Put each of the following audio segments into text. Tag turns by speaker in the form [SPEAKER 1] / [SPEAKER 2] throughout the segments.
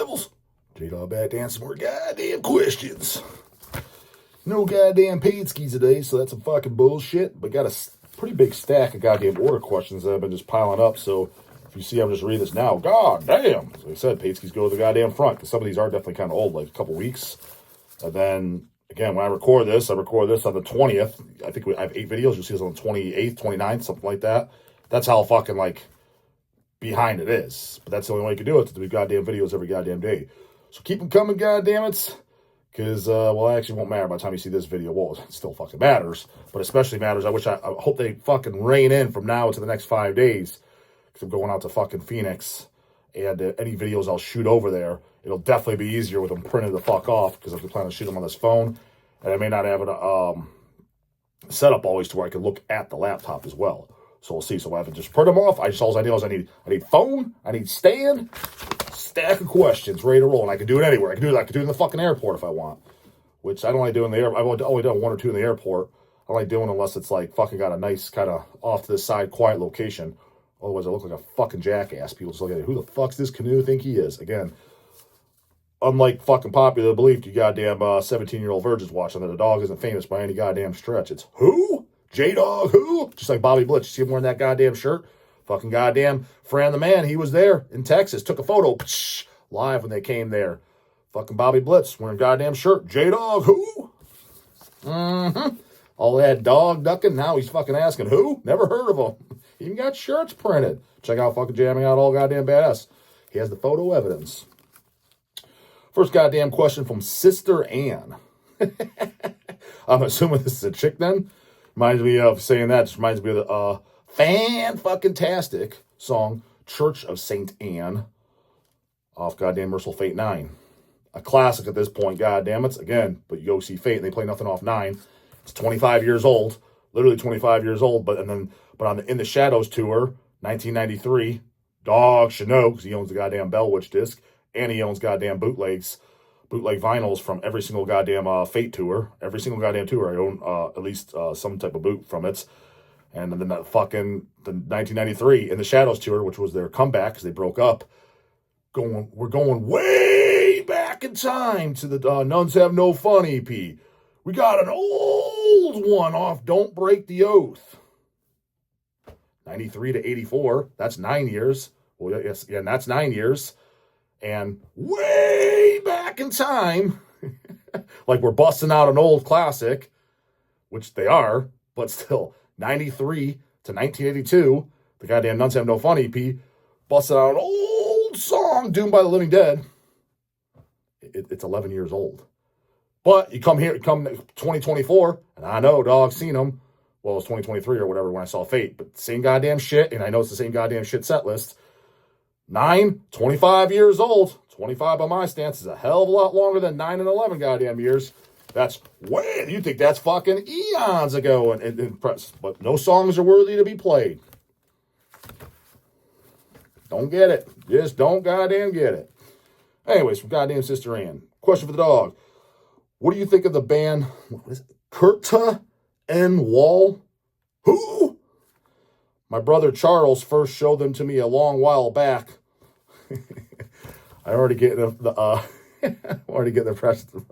[SPEAKER 1] levels. J-Dawg back to answer more goddamn questions. No goddamn paid skis today, so that's some fucking bullshit. But got a pretty big stack of goddamn order questions that have been just piling up. So if you see, I'm just reading this now. God damn. Like I said, paid skis go to the goddamn front because some of these are definitely kind of old, like a couple weeks. And then again, when I record this on the 20th. I think I have 8 videos. You'll see this on the 28th, 29th, something like that. That's how fucking like behind it is. But that's the only way you can do it, to do goddamn videos every goddamn day. So keep them coming, goddammits. Because, well, it actually won't matter by the time you see this video. Well, it still fucking matters. But especially matters. I hope they fucking rein in from now to the next 5 days. Because I'm going out to fucking Phoenix. And any videos I'll shoot over there, it'll definitely be easier with them printed the fuck off. Because I'm planning to shoot them on this phone. And I may not have it set up always to where I can look at the laptop as well. So we'll see. So I have to just print them off. All I need phone. I need stand. Stack of questions ready to roll, and I can do it anywhere. I can do it in the fucking airport if I want, which I don't like doing in the air. I've only done 1 or 2 in the airport. I don't like doing unless it's like fucking got a nice kind of off to the side, quiet location. Otherwise, I look like a fucking jackass. People just look at it. Who the fuck's this canoe think he is? Again, unlike fucking popular belief, you goddamn 17-year-old virgins watching that the dog isn't famous by any goddamn stretch. It's who? J-Dawg who? Just like Bobby Blitz. You see him wearing that goddamn shirt? Fucking goddamn Fran the Man, he was there in Texas. Took a photo live when they came there. Fucking Bobby Blitz wearing a goddamn shirt. J-Dawg who? All that dog ducking. Now he's fucking asking who? Never heard of him. He even got shirts printed. Check out fucking Jamming Out All Goddamn Badass. He has the photo evidence. First goddamn question from Sister Ann. I'm assuming this is a chick then. Reminds me of saying that. Just reminds me of the fan-fucking-tastic song, Church of St. Anne, off goddamn Merciful Fate 9. A classic at this point, goddammit. Again, but you go see Fate and they play nothing off 9. It's 25 years old, literally 25 years old, but on the In the Shadows tour, 1993, DAWG should know, because he owns the goddamn Bell Witch disc, and he owns goddamn bootleg vinyls from every single goddamn Fate tour. Every single goddamn tour, I own at least some type of boot from it. And then the 1993 In the Shadows tour, which was their comeback because they broke up, we're going way back in time to the Nuns Have No Fun EP. We got an old one off Don't Break the Oath. 93 to 84, that's 9 years. Well, yes, yeah, and that's 9 years. And way back in time, like we're busting out an old classic, which they are, but still, 93 to 1982, the goddamn Nuns Have No Fun EP, busted out an old song, Doomed by the Living Dead. It's 11 years old. But you come 2024, and I know, dog, seen them. Well, it was 2023 or whatever when I saw Fate, but same goddamn shit, and I know it's the same goddamn shit set list. 25 years old. 25 by my stance is a hell of a lot longer than 9 and 11 goddamn years. That's way, you think that's fucking eons ago. But no songs are worthy to be played. Don't get it. Just don't goddamn get it. Anyways, from goddamn Sister Ann. Question for the dog. What do you think of the band, what is it? Kurta N. Wall? Who? My brother Charles first showed them to me a long while back. I already get the impression.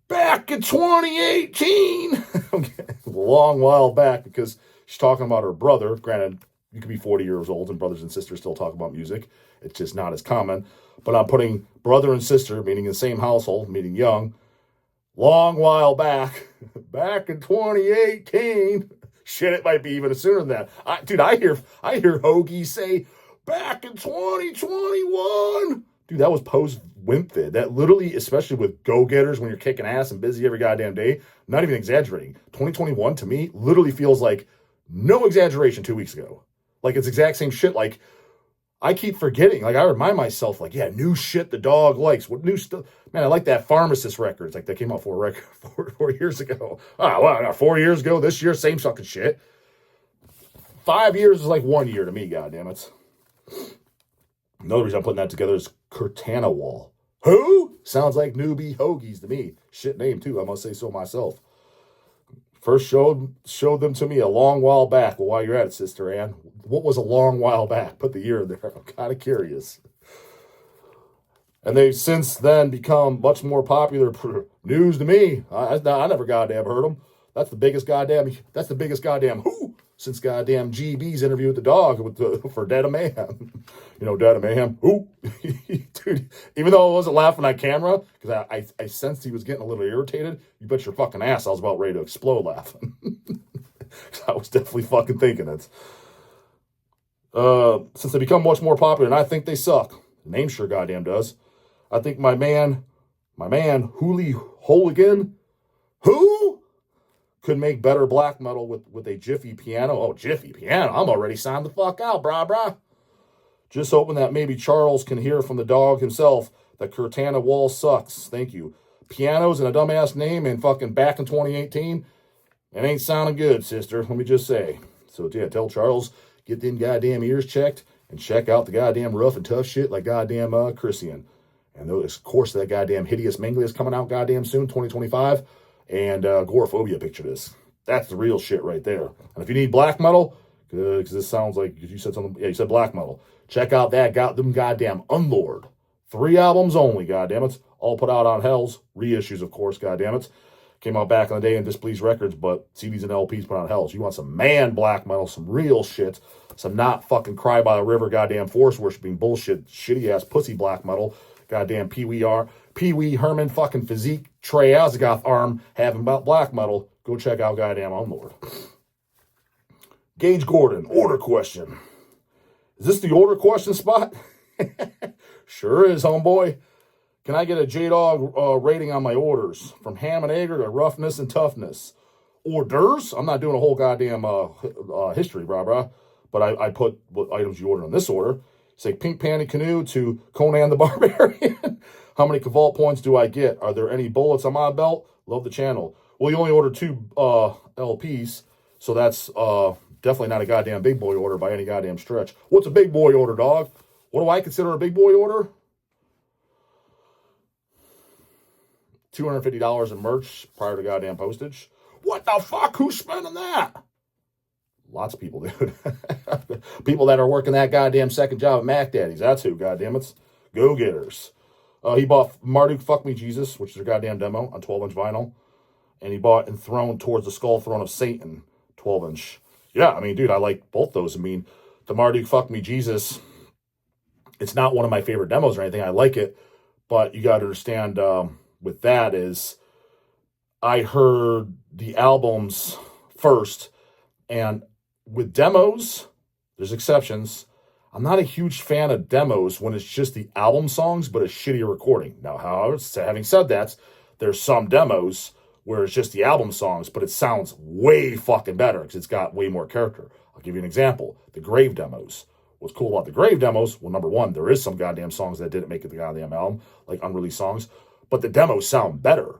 [SPEAKER 1] Back in 2018. Okay. A long while back because she's talking about her brother. Granted, you could be 40 years old and brothers and sisters still talk about music. It's just not as common. But I'm putting brother and sister, meaning in the same household, meaning young, long while back. Back in 2018. Shit, it might be even sooner than that. I hear Hoagie say, back in 2021. Dude, that was post-Wimp vid. That literally, especially with go-getters when you're kicking ass and busy every goddamn day, not even exaggerating. 2021, to me, literally feels like no exaggeration 2 weeks ago. Like, it's exact same shit. Like, I keep forgetting. Like, I remind myself, like, yeah, new shit the dog likes. What new stuff? Man, I like that Pharmacist records. Like, that came out 4 years ago. Oh, well, 4 years ago, this year, same fucking shit. 5 years is like 1 year to me, goddammit. Another reason I'm putting that together is Kurtana Wall. Who? Sounds like newbie Hoagies to me. Shit name, too. I must say so myself. First showed them to me a long while back. Well, while you're at it, Sister Ann, what was a long while back? Put the year in there. I'm kind of curious. And they've since then become much more popular. News to me. I never goddamn heard them. That's the biggest goddamn who since goddamn GB's interview with the DAWG for Dead of Mayhem. You know, Dead of Mayhem. Who? Dude, even though I wasn't laughing on camera, because I sensed he was getting a little irritated, you bet your fucking ass I was about ready to explode laughing. I was definitely fucking thinking it. Since they become much more popular, and I think they suck. The name sure goddamn does. I think my man, Hooli Hooligan, who could make better black metal with a Jiffy piano. Oh, Jiffy piano. I'm already signed the fuck out, brah. Just hoping that maybe Charles can hear from the dog himself that Cortana Wall sucks. Thank you. Pianos and a dumbass name and fucking back in 2018. It ain't sounding good, sister. Let me just say. So, yeah, tell Charles, get them goddamn ears checked and check out the goddamn rough and tough shit like goddamn Christian. And of course, that goddamn Hideous Mingley is coming out goddamn soon, 2025. And Agoraphobia, picture this. That's the real shit right there. And if you need black metal, because this sounds like you said something. Yeah, you said black metal. Check out that them goddamn Unlord. 3 albums only, goddammit. All put out on Hells. Reissues, of course, goddammit. Came out back in the day in Displeased Records, but CDs and LPs put on Hells. You want some man black metal, some real shit, some not fucking Cry by the River, goddamn force worshipping bullshit, shitty ass pussy black metal, goddamn Pee Wee Herman fucking physique, Trey Azagthoth arm having about black metal. Go check out goddamn Unlord. Gage Gordon, order question. Is this the order question spot? Sure is, homeboy. Can I get a J-Dog rating on my orders? From ham and egg to roughness and toughness. Orders? I'm not doing a whole goddamn history, brah. But I put what items you ordered in this order. Say Pink Panty Canoe to Conan the Barbarian. How many Cavalt points do I get? Are there any bullets on my belt? Love the channel. Well, you only ordered 2 LPs, so that's definitely not a goddamn big boy order by any goddamn stretch. What's a big boy order, dog? What do I consider a big boy order? $250 in merch prior to goddamn postage. What the fuck? Who's spending that? Lots of people, dude. People that are working that goddamn second job at Mac Daddy's. That's who, goddammit. Go-getters. He bought Marduk Fuck Me Jesus, which is their goddamn demo on 12-inch vinyl. And he bought Enthroned Towards the Skull Throne of Satan, 12-inch. Yeah, I mean, dude, I like both those. I mean, the Marduk Fuck Me Jesus, it's not one of my favorite demos or anything. I like it. But you got to understand with that is I heard the albums first. And with demos, there's exceptions. I'm not a huge fan of demos when it's just the album songs, but a shittier recording. Now, however, having said that, there's some demos where it's just the album songs, but it sounds way fucking better because it's got way more character. I'll give you an example. The Grave demos. What's cool about the Grave demos, well, number one, there is some goddamn songs that didn't make it the goddamn album, like unreleased songs, but the demos sound better.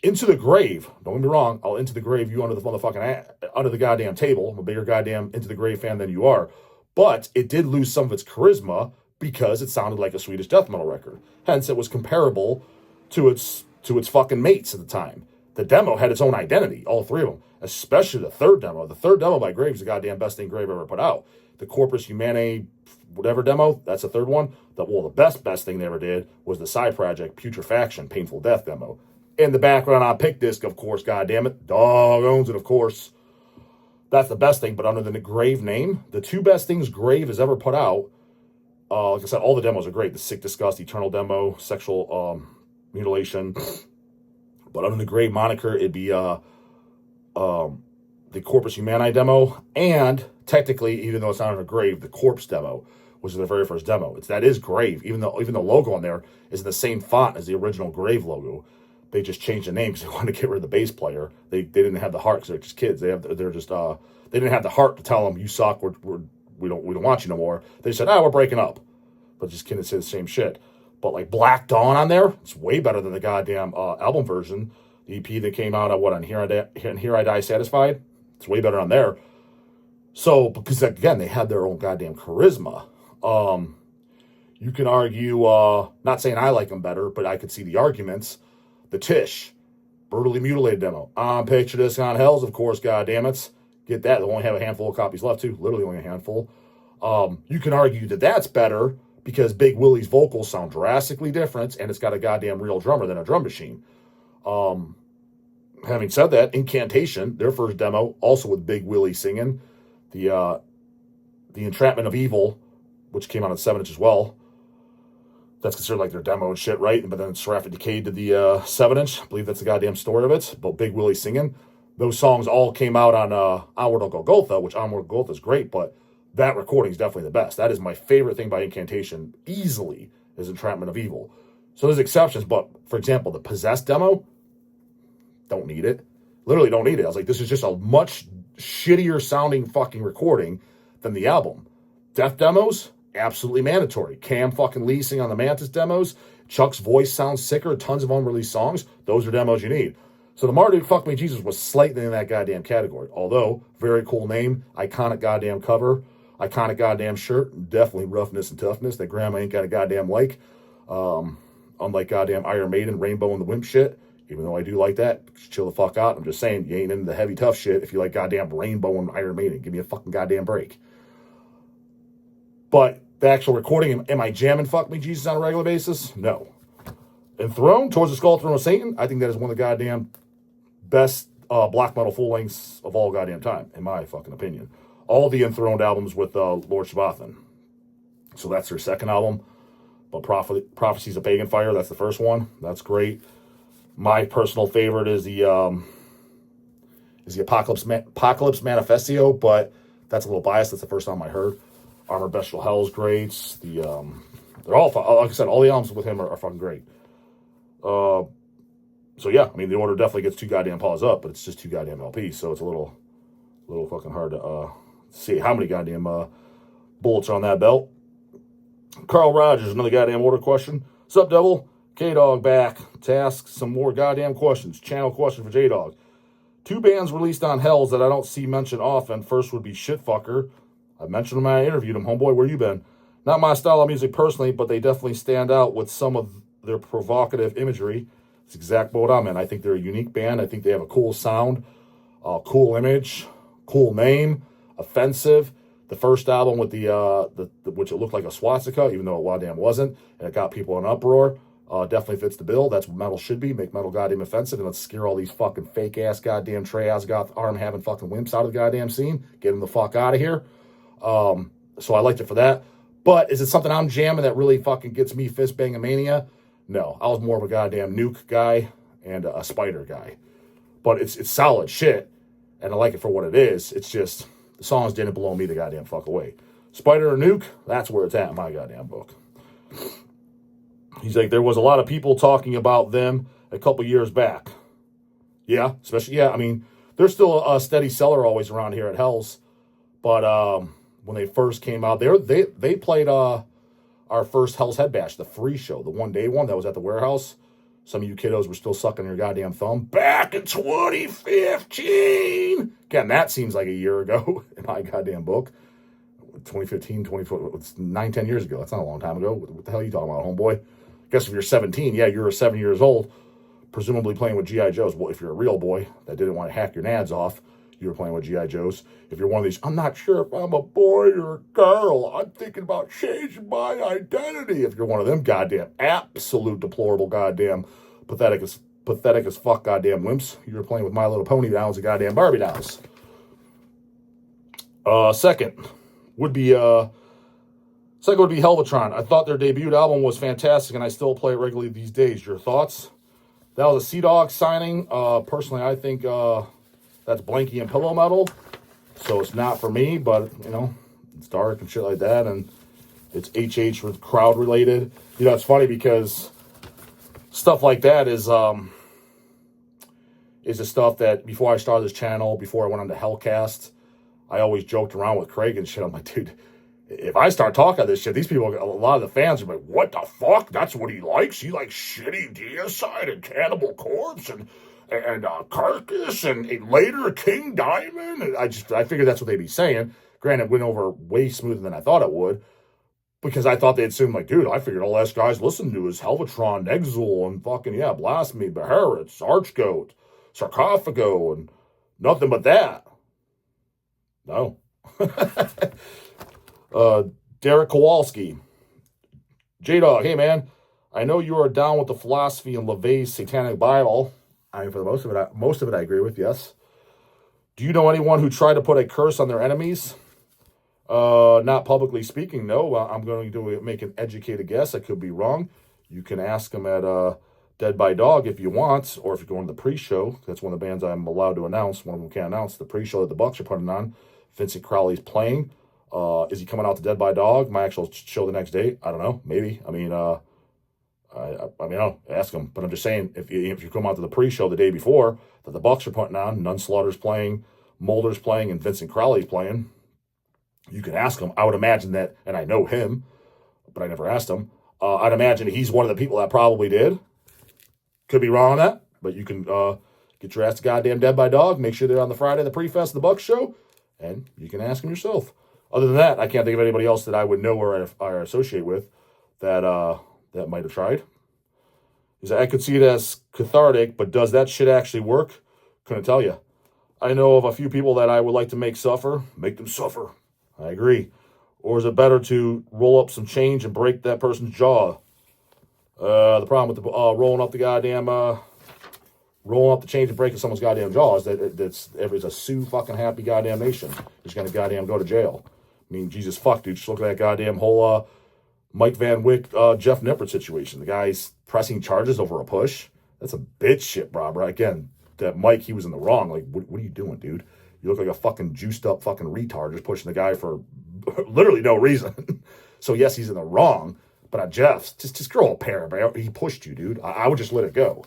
[SPEAKER 1] Into the Grave, don't get me wrong, I'll Into the Grave you under the goddamn table. I'm a bigger goddamn Into the Grave fan than you are. But it did lose some of its charisma because it sounded like a Swedish death metal record. Hence, it was comparable to its fucking mates at the time. The demo had its own identity, all 3 of them, especially the third demo. The third demo by Grave is the goddamn best thing Grave ever put out. The Corpus Humanae whatever demo, that's the third one. The best thing they ever did was the side project Putrefaction Painful Death demo. In the background on Pick Disc, of course, goddammit. Dog owns it, of course. That's the best thing, but under the Grave name, the 2 best things Grave has ever put out, like I said, all the demos are great. The Sick Disgust Eternal demo, Sexual Mutilation. But under the Grave moniker, it'd be the Corpus Humani demo, and technically, even though it's not under Grave, the Corpse demo, which is their very first demo. That is Grave, even the logo on there is in the same font as the original Grave logo. They just changed the name because they wanted to get rid of the bass player. They didn't have the heart because they're just kids. They didn't have the heart to tell them you suck. We don't want you no more. They said, we're breaking up, but just kidding, say the same shit. But like Black Dawn on there, it's way better than the goddamn album version. The EP that came out on Here I Die Satisfied, it's way better on there. So because again, they had their own goddamn charisma. You can argue, not saying I like them better, but I could see the arguments. The TISH, Brutally Mutilated demo. Picture This on Hells, of course, goddammit. Get that. They only have a handful of copies left, too. Literally only a handful. You can argue that that's better, because Big Willie's vocals sound drastically different, and it's got a goddamn real drummer than a drum machine. Having said that, Incantation, their first demo, also with Big Willie singing, the Entrapment of Evil, which came out on 7-inch as well. That's considered like their demo and shit, right? But then Seraphic Decayed to the 7-inch. I believe that's the goddamn story of it. But Big Willie singing. Those songs all came out on Onward to Golgotha, which Onward to Golgotha is great, but that recording is definitely the best. That is my favorite thing by Incantation, easily, is Entrapment of Evil. So there's exceptions, but for example, the Possessed demo, don't need it. Literally don't need it. I was like, this is just a much shittier sounding fucking recording than the album. Death demos, absolutely mandatory. Cam fucking Lee sing on the Mantis demos. Chuck's voice sounds sicker. Tons of unreleased songs. Those are demos you need. So the Marduk Fuck Me Jesus was slightly in that goddamn category. Although, very cool name, iconic goddamn cover, iconic goddamn shirt, definitely roughness and toughness that grandma ain't got a goddamn like. Unlike goddamn Iron Maiden, Rainbow and the Wimp shit. Even though I do like that, chill the fuck out. I'm just saying, you ain't into the heavy tough shit if you like goddamn Rainbow and Iron Maiden. Give me a fucking goddamn break. But the actual recording, am I jamming Fuck Me Jesus on a regular basis? No. Enthroned, Towards the Skull Throne of Satan, I think that is one of the goddamn best black metal full lengths of all goddamn time, in my fucking opinion. All the Enthroned albums with Lord Shabathan. So that's their second album. But Prophecies of Pagan Fire, that's the first one. That's great. My personal favorite is the Apocalypse Manifesto, but that's a little biased. That's the first album I heard. Armored Bestial Hell's great. They're all, like I said, all the albums with him are fucking great. So yeah, I mean, the order definitely gets 2 goddamn paws up, but it's just 2 goddamn LPs, so it's a little fucking hard to see how many goddamn bullets are on that belt. Carl Rogers, another goddamn order question. Sup, Devil? K-Dog back to ask some more goddamn questions. Channel question for J-Dog. 2 bands released on Hells that I don't see mentioned often. First would be Shitfucker. I mentioned them when I interviewed him. Homeboy, where you been? Not my style of music personally, but they definitely stand out with some of their provocative imagery. It's exactly what I'm in. I think they're a unique band. I think they have a cool sound, cool image, cool name, offensive. The first album with the which it looked like a swastika, even though it goddamn wasn't, and it got people in uproar. Definitely fits the bill. That's what metal should be. Make metal goddamn offensive, and let's scare all these fucking fake ass goddamn Trey Azagthoth arm having fucking wimps out of the goddamn scene. Get them the fuck out of here. So I liked it for that. But is it something I'm jamming that really fucking gets me fist banging mania? No, I was more of a goddamn Nuke guy and a Spider guy. But it's solid shit, and I like it for what it is. It's just the songs didn't blow me the goddamn fuck away. Spider or Nuke, that's where it's at in my goddamn book. He's like, there was a lot of people talking about them a couple years back. Yeah, especially, yeah, I mean, they're still a steady seller always around here at Hell's. But when they first came out, they played our first Hell's Head Bash, the free show, the one-day one that was at the warehouse. Some of you kiddos were still sucking your goddamn thumb. Back in 2015! Again, that seems like a year ago in my goddamn book. 2015, 2014, it's 9-10 years ago. That's not a long time ago. What the hell are you talking about, homeboy? I guess if you're 17, yeah, you're 7 years old, presumably playing with G.I. Joes. Well, if you're a real boy that didn't want to hack your nads off, you were playing with G.I. Joes. If you're one of these, I'm not sure if I'm a boy or a girl. I'm thinking about changing my identity. If you're one of them goddamn absolute deplorable goddamn pathetic as fuck goddamn wimps, you were playing with My Little Pony dolls and goddamn Barbie dolls. Second would be Helvatron. I thought their debut album was fantastic, and I still play it regularly these days. Your thoughts? That was a Sea-Dog signing. Personally, I think that's Blanky and Pillow Metal, so it's not for me, but, you know, it's dark and shit like that, and it's HH with crowd related. You know, it's funny because stuff like that is the stuff that before I started this channel, before I went on to Hellcast, I always joked around with Craig and shit. I'm like, dude, if I start talking this shit, these people, a lot of the fans are like, what the fuck? That's what he likes? He likes shitty Deicide and Cannibal Corpse and Carcass and later King Diamond. And I figured that's what they'd be saying. Granted, it went over way smoother than I thought it would, because I thought they'd assume, like, dude, I figured all us guys listen to is Helvatron, Exile, and fucking, yeah, Blasphemy, Beherit, Archgoat, Sarcophago, and nothing but that. No. Derek Kowalski. J-Dog, hey man, I know you are down with the philosophy in LaVey's Satanic Bible. I mean, for the most of it I agree with, yes. Do you know anyone who tried to put a curse on their enemies? Not publicly speaking, no. I'm going to make an educated guess. I could be wrong. You can ask them at Dead by Dog if you want, or if you're going to the pre-show. That's one of the bands I'm allowed to announce. One of them can't announce. The pre-show that the Bucks are putting on. Vincent Crowley's playing. Is he coming out to Dead by Dog? My actual show the next day? I don't know. Maybe. I mean, I'll ask him. But I'm just saying, if you come out to the pre-show the day before that the Bucks are putting on, Nunslaughter's playing, Mulder's playing, and Vincent Crowley's playing, you can ask him. I would imagine that, and I know him, but I never asked him. I'd imagine he's one of the people that probably did. Could be wrong on that, but you can get your ass to goddamn Dead by Dog. Make sure they're on the Friday, the pre-fest, the Bucks show, and you can ask him yourself. Other than that, I can't think of anybody else that I would know or associate with that might have tried. He said, I could see it as cathartic, but does that shit actually work? Couldn't tell you. I know of a few people that I would like to make suffer. Make them suffer. I agree. Or is it better to roll up some change and break that person's jaw? The problem with the rolling up the change and breaking someone's goddamn jaw is that it's a sue fucking happy goddamn nation. Just gonna goddamn go to jail. I mean, Jesus fuck, dude. Just look at that goddamn whole Mike Van Wyck, Jeff Nippert situation. The guy's pressing charges over a push. That's a bitch shit, bro. Again, that Mike, he was in the wrong. Like, what are you doing, dude? You look like a fucking juiced up fucking retard just pushing the guy for literally no reason. So yes, he's in the wrong. But on Jeff's, just grow a pair, bro. He pushed you, dude. I would just let it go.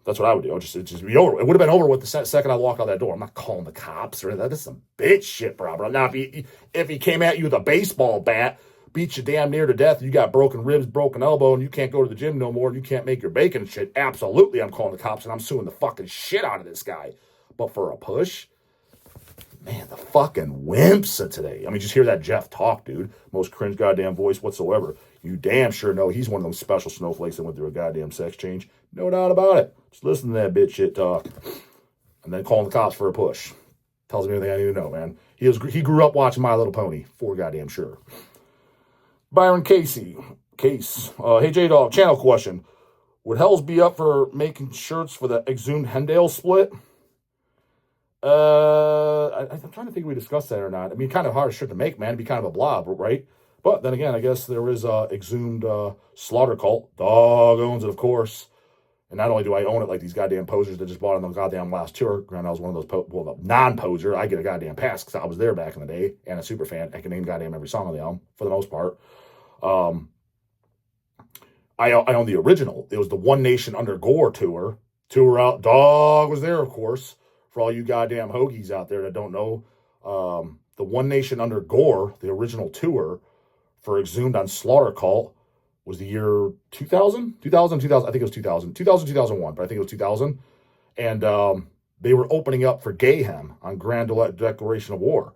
[SPEAKER 1] That's what I would do. Just be over. It would have been over with the second I walked out that door. I'm not calling the cops or anything. That's some bitch shit, bro. Now, if he came at you with a baseball bat, beat you damn near to death, you got broken ribs, broken elbow, and you can't go to the gym no more, and you can't make your bacon and shit, absolutely I'm calling the cops, and I'm suing the fucking shit out of this guy. But for a push, man, the fucking wimps of today. I mean, just hear that Jeff talk, dude. Most cringe goddamn voice whatsoever. You damn sure know he's one of those special snowflakes that went through a goddamn sex change. No doubt about it. Just listen to that bitch shit talk. And then calling the cops for a push. Tells me everything I need to know, man. He grew up watching My Little Pony, for goddamn sure. Byron Case. Hey, J-Dog, channel question. Would Hells be up for making shirts for the Exhumed Hendale split? I'm trying to think if we discussed that or not. I mean, kind of hard shirt to make, man. It'd be kind of a blob, right? But then again, I guess there is Exhumed Slaughter Cult. Dog owns it, of course. And not only do I own it like these goddamn posers that just bought on the goddamn last tour. Granted, I was one of those non-poser. I get a goddamn pass because I was there back in the day and a super fan. I can name goddamn every song on the album for the most part. I own the original. It was the One Nation Under Gore tour. Tour out. Dog was there, of course. For all you goddamn hoagies out there that don't know, the One Nation Under Gore, the original tour for Exhumed on Slaughter Cult, was the year 2000? 2000, I think it was 2000. 2001, but I think it was 2000. And they were opening up for Gayhem on Grand Declaration of War.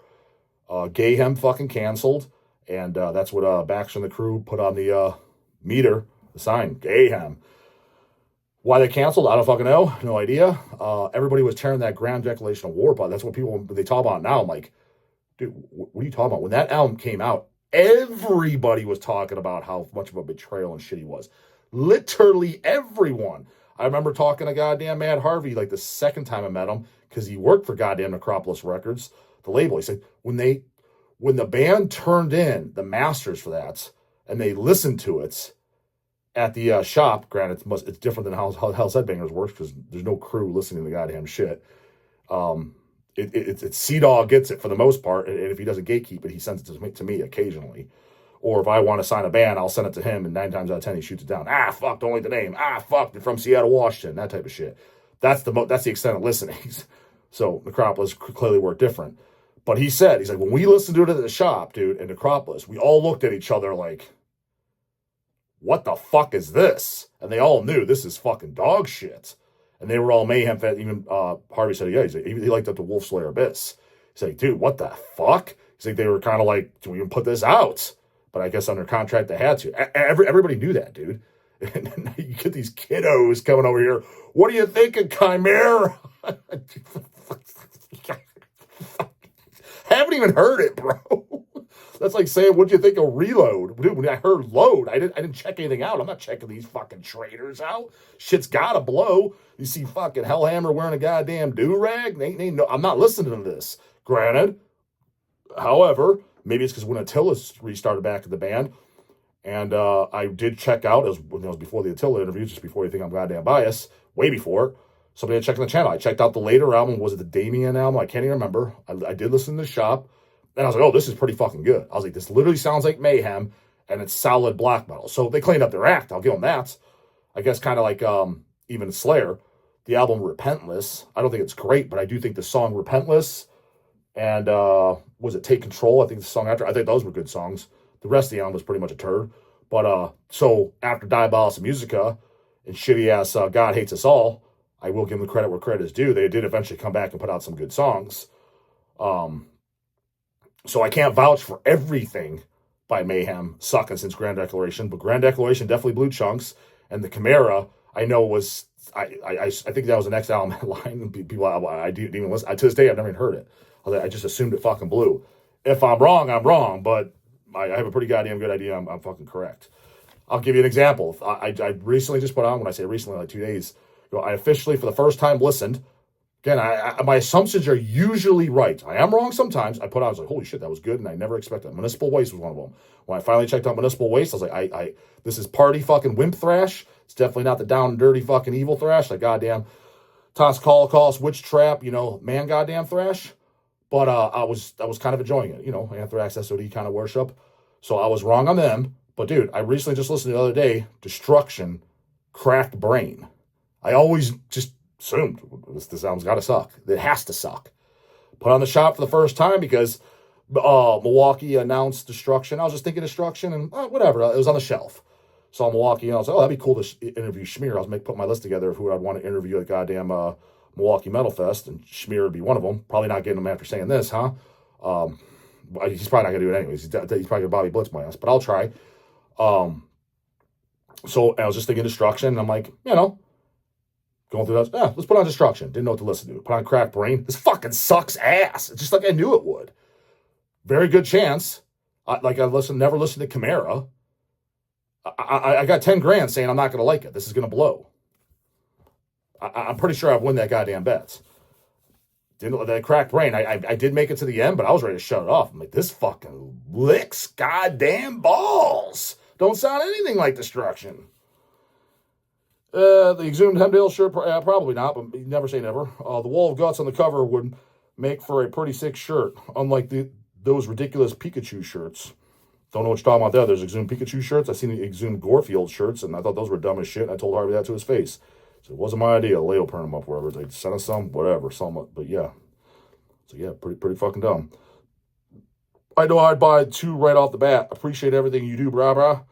[SPEAKER 1] Gayhem fucking canceled, and that's what Baxter and the crew put on the meter, the sign, Gayhem. Why they canceled, I don't fucking know. No idea. Everybody was tearing that Grand Declaration of War apart. That's what people, they talk about now. I'm like, dude, what are you talking about? When that album came out, everybody was talking about how much of a betrayal and shit he was. Literally everyone. I remember talking to goddamn Matt Harvey like the second time I met him because he worked for goddamn Necropolis Records, the label. He said, when the band turned in the masters for that and they listened to it, at the shop, granted, it's different than how Hell's Headbangers works because there's no crew listening to the goddamn shit. It's C-Dog gets it for the most part, and if he doesn't gatekeep it, he sends it to me occasionally. Or if I want to sign a band, I'll send it to him, and 9 times out of 10 he shoots it down. Fuck, don't like the name. Fuck, they're from Seattle, Washington, that type of shit. That's the extent of listening. So Necropolis clearly worked different. But he's like, when we listened to it at the shop, dude, in Necropolis, we all looked at each other like, what the fuck is this? And they all knew this is fucking dog shit. And they were all mayhem fans. Even Harvey said, yeah, he liked up to Wolf Slayer Abyss. He's like, dude, what the fuck? He's like, they were kind of like, do we even put this out? But I guess under contract they had to. Everybody knew that, dude. And then you get these kiddos coming over here. What do you think of Chimera? Haven't even heard it, bro. That's like saying, what'd you think of Reload? Dude, when I heard Load, I didn't check anything out. I'm not checking these fucking traitors out. Shit's gotta blow. You see fucking Hellhammer wearing a goddamn do-rag? No, I'm not listening to this. Granted, however, maybe it's because when Attila restarted back in the band, and I did check out, it was before the Attila interview, just before you think I'm goddamn biased, way before. Somebody had checked the channel. I checked out the later album. Was it the Damien album? I can't even remember. I did listen to the shop. And I was like, oh, this is pretty fucking good. I was like, this literally sounds like Mayhem, and it's solid black metal. So they cleaned up their act. I'll give them that. I guess kind of like even Slayer, the album Repentless. I don't think it's great, but I do think the song Repentless and was it Take Control? I think the song after. I think those were good songs. The rest of the album was pretty much a turd. But so after Diabolis Musica and shitty ass God Hates Us All, I will give them the credit where credit is due. They did eventually come back and put out some good songs. So I can't vouch for everything by Mayhem sucking since Grand Declaration, but Grand Declaration definitely blew chunks. And the Chimera, I know was, I think that was the next album headline. People, I didn't even listen. To this day, I've never even heard it. I just assumed it fucking blew. If I'm wrong, I'm wrong, but I have a pretty goddamn good idea I'm fucking correct. I'll give you an example. I recently just put on, when I say recently, like 2 days ago, I officially, for the first time, listened. Again, my assumptions are usually right. I am wrong sometimes. I was like, holy shit, that was good, and I never expected it. Municipal Waste was one of them. When I finally checked out Municipal Waste, I was like, this is party fucking wimp thrash. It's definitely not the down and dirty fucking evil thrash, like goddamn Tosk Holocaust, Witch Trap, man goddamn thrash. But I was kind of enjoying it, Anthrax, SOD kind of worship. So I was wrong on them. But dude, I recently just listened the other day, Destruction, Cracked Brain. I always just assumed this album's got to suck. It has to suck. Put on the shop for the first time because Milwaukee announced Destruction. I was just thinking Destruction and whatever. It was on the shelf. Saw Milwaukee and I was like, oh, that'd be cool to interview Schmear. I was put my list together of who I'd want to interview at goddamn Milwaukee Metal Fest, and Schmear would be one of them. Probably not getting him after saying this, huh? He's probably not going to do it anyways. He's probably going to Bobby Blitz my ass, but I'll try. So I was just thinking Destruction, and I'm like, going through those, let's put on Destruction. Didn't know what to listen to. Put on Cracked Brain. This fucking sucks ass. It's just like I knew it would. Very good chance. Never listened to Chimera. I got 10 grand saying I'm not going to like it. This is going to blow. I'm pretty sure I've won that goddamn bet. Didn't that Cracked Brain. I did make it to the end, but I was ready to shut it off. I'm like, this fucking licks goddamn balls. Don't sound anything like Destruction. The Exhumed Hemdale shirt, probably not, but never say never. The Wall of Guts on the cover would make for a pretty sick shirt, unlike those ridiculous Pikachu shirts. Don't know what you're talking about there. There's Exhumed Pikachu shirts. I've seen the Exhumed Gorefield shirts, and I thought those were dumb as shit, and I told Harvey that to his face. So it wasn't my idea. Leo print them up wherever. They sent us some, whatever, some, but yeah. So yeah, pretty fucking dumb. I know I'd buy 2 right off the bat. Appreciate everything you do, brah.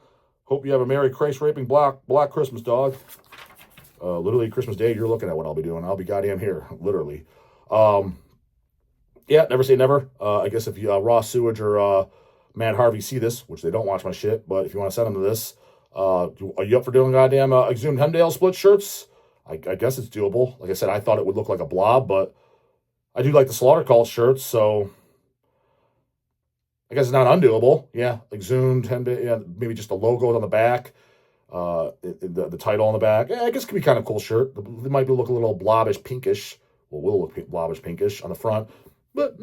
[SPEAKER 1] Hope you have a Merry Christ-raping Black Christmas, dog. Literally Christmas Day, you're looking at what I'll be doing. I'll be goddamn here, literally. Yeah, never say never. I guess if you Raw Sewage or Mad Harvey see this, which they don't watch my shit, but if you want to send them to this, are you up for doing goddamn Exhumed Hemdale split shirts? I guess it's doable. Like I said, I thought it would look like a blob, but I do like the Slaughter Cult shirts, so I guess it's not undoable. Yeah, Exhumed Hemdale, yeah, maybe just the logo on the back. The title on the back. I guess it could be kind of cool shirt. It might look a little blobbish pinkish. Well, will look blobbish pinkish on the front. But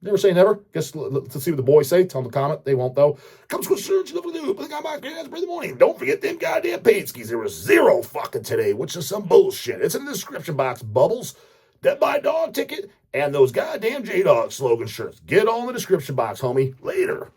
[SPEAKER 1] never say never. Guess let's see what the boys say. Tell them to comment. They won't though. Come to search. Put the guy back in the morning. Don't forget them goddamn paid skis. There was 0 fucking today, which is some bullshit. It's in the description box. Bubbles, Dead by Dog ticket, and those goddamn J-Dog slogan shirts. Get all in the description box, homie. Later.